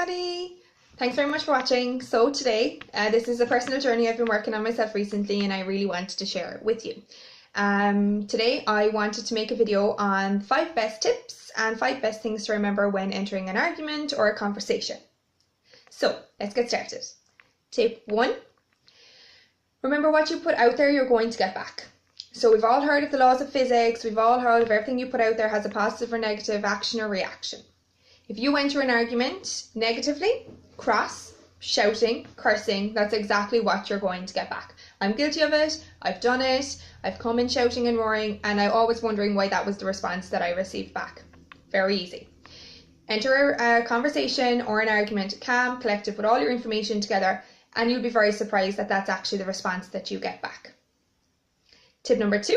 everybody! Thanks very much for watching. So today, this is a personal journey I've been working on myself recently and I really wanted to share it with you. Today I wanted to make a video on 5 best tips and 5 best things to remember when entering an argument or a conversation. So let's get started. Tip 1. Remember what you put out there you're going to get back. So we've all heard of the laws of physics, we've all heard of everything you put out there has a positive or negative action or reaction. If you enter an argument negatively, cross, shouting, cursing, that's exactly what you're going to get back. I'm guilty of it, I've done it, I've come in shouting and roaring, and I'm always wondering why that was the response that I received back. Very easy. Enter a conversation or an argument calm, collected, put all your information together, and you'll be very surprised that that's actually the response that you get back. Tip number 2,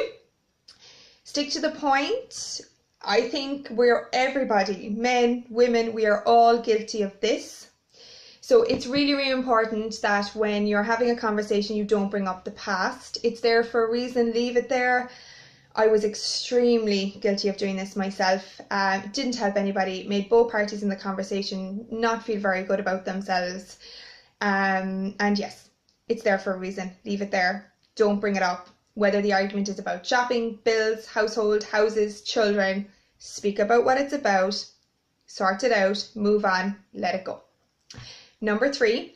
stick to the point. I think everybody, men, women, we are all guilty of this. So it's really, really important that when you're having a conversation, you don't bring up the past. It's there for a reason, leave it there. I was extremely guilty of doing this myself. It didn't help anybody, made both parties in the conversation not feel very good about themselves. And yes, it's there for a reason, leave it there. Don't bring it up. Whether the argument is about shopping, bills, household, houses, children, speak about what it's about, sort it out, move on, let it go. Number 3,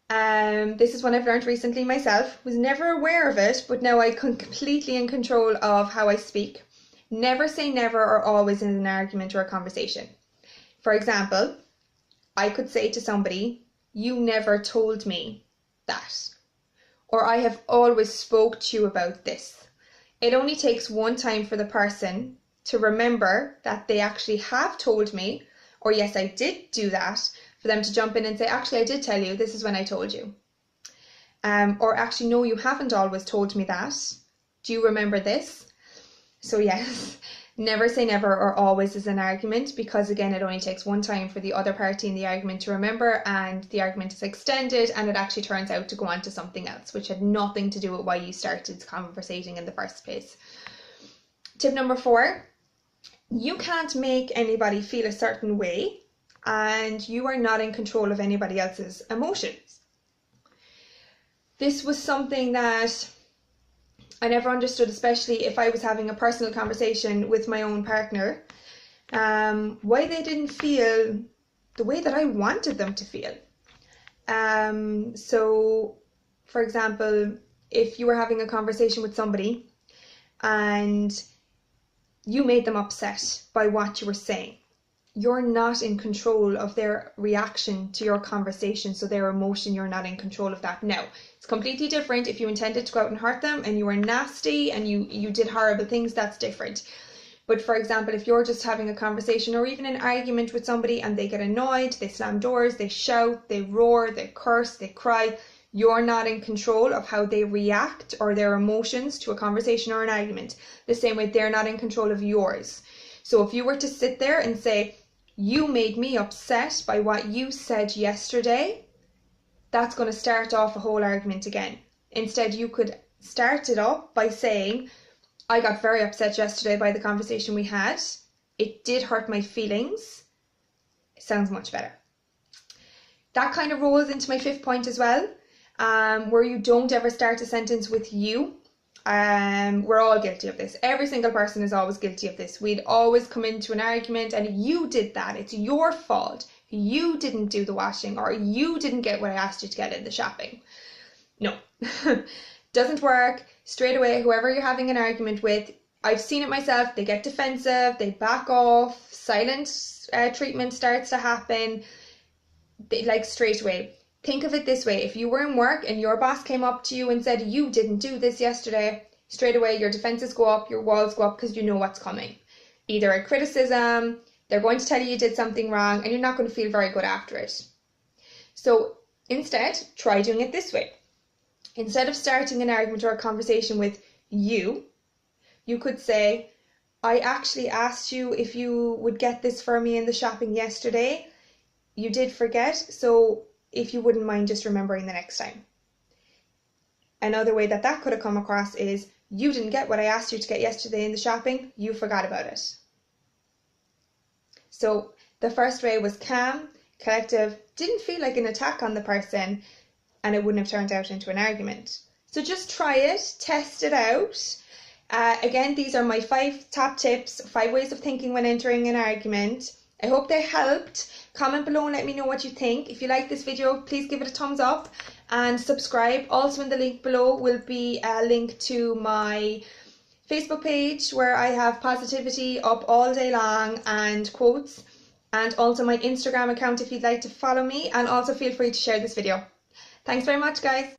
this is one I've learned recently myself, was never aware of it, but now I'm completely in control of how I speak. Never say never or always in an argument or a conversation. For example, I could say to somebody, "You never told me that." Or "I have always spoke to you about this." It only takes one time for the person to remember that they actually have told me, or yes, I did do that, for them to jump in and say, "Actually, I did tell you, this is when I told you." Or "Actually, no, you haven't always told me that. Do you remember this?" So yes, never say never or always is an argument, because again, it only takes one time for the other party in the argument to remember, and the argument is extended and it actually turns out to go on to something else, which had nothing to do with why you started conversating in the first place. Tip number 4, you can't make anybody feel a certain way, and you are not in control of anybody else's emotions. This was something that I never understood, especially if I was having a personal conversation with my own partner, why they didn't feel the way that I wanted them to feel. So, for example, if you were having a conversation with somebody and you made them upset by what you were saying, you're not in control of their reaction to your conversation, so their emotion, you're not in control of that. Now, it's completely different if you intended to go out and hurt them and you were nasty and you did horrible things, that's different. But for example, if you're just having a conversation or even an argument with somebody and they get annoyed, they slam doors, they shout, they roar, they curse, they cry, you're not in control of how they react or their emotions to a conversation or an argument. The same way they're not in control of yours. So if you were to sit there and say, "You made me upset by what you said yesterday," that's going to start off a whole argument again. Instead, you could start it up by saying, "I got very upset yesterday by the conversation we had. It did hurt my feelings." It sounds much better. That kind of rolls into my 5th point as well, where you don't ever start a sentence with "you." We're all guilty of this. Every single person is always guilty of this. We'd always come into an argument and "you did that, it's your fault, you didn't do the washing," or "you didn't get what I asked you to get in the shopping." No, doesn't work. Straight away, whoever you're having an argument with, I've seen it myself, they get defensive, they back off, silent treatment starts to happen, straight away. Think of it this way, if you were in work and your boss came up to you and said, "You didn't do this yesterday," straight away your defenses go up, your walls go up, because you know what's coming. Either a criticism, they're going to tell you you did something wrong, and you're not going to feel very good after it. So instead, try doing it this way. Instead of starting an argument or a conversation with "you," you could say, "I actually asked you if you would get this for me in the shopping yesterday. You did forget, so if you wouldn't mind just remembering the next time." Another way that could have come across is, "You didn't get what I asked you to get yesterday in the shopping, you forgot about it." So the first way was calm, collective didn't feel like an attack on the person, and it wouldn't have turned out into an argument. So just try it, test it out. Again, these are my 5 top tips, 5 ways of thinking when entering an argument. I hope they helped. Comment below and let me know what you think. If you like this video, please give it a thumbs up and subscribe. Also in the link below will be a link to my Facebook page where I have positivity up all day long and quotes, and also my Instagram account if you'd like to follow me, and also feel free to share this video. Thanks very much, guys.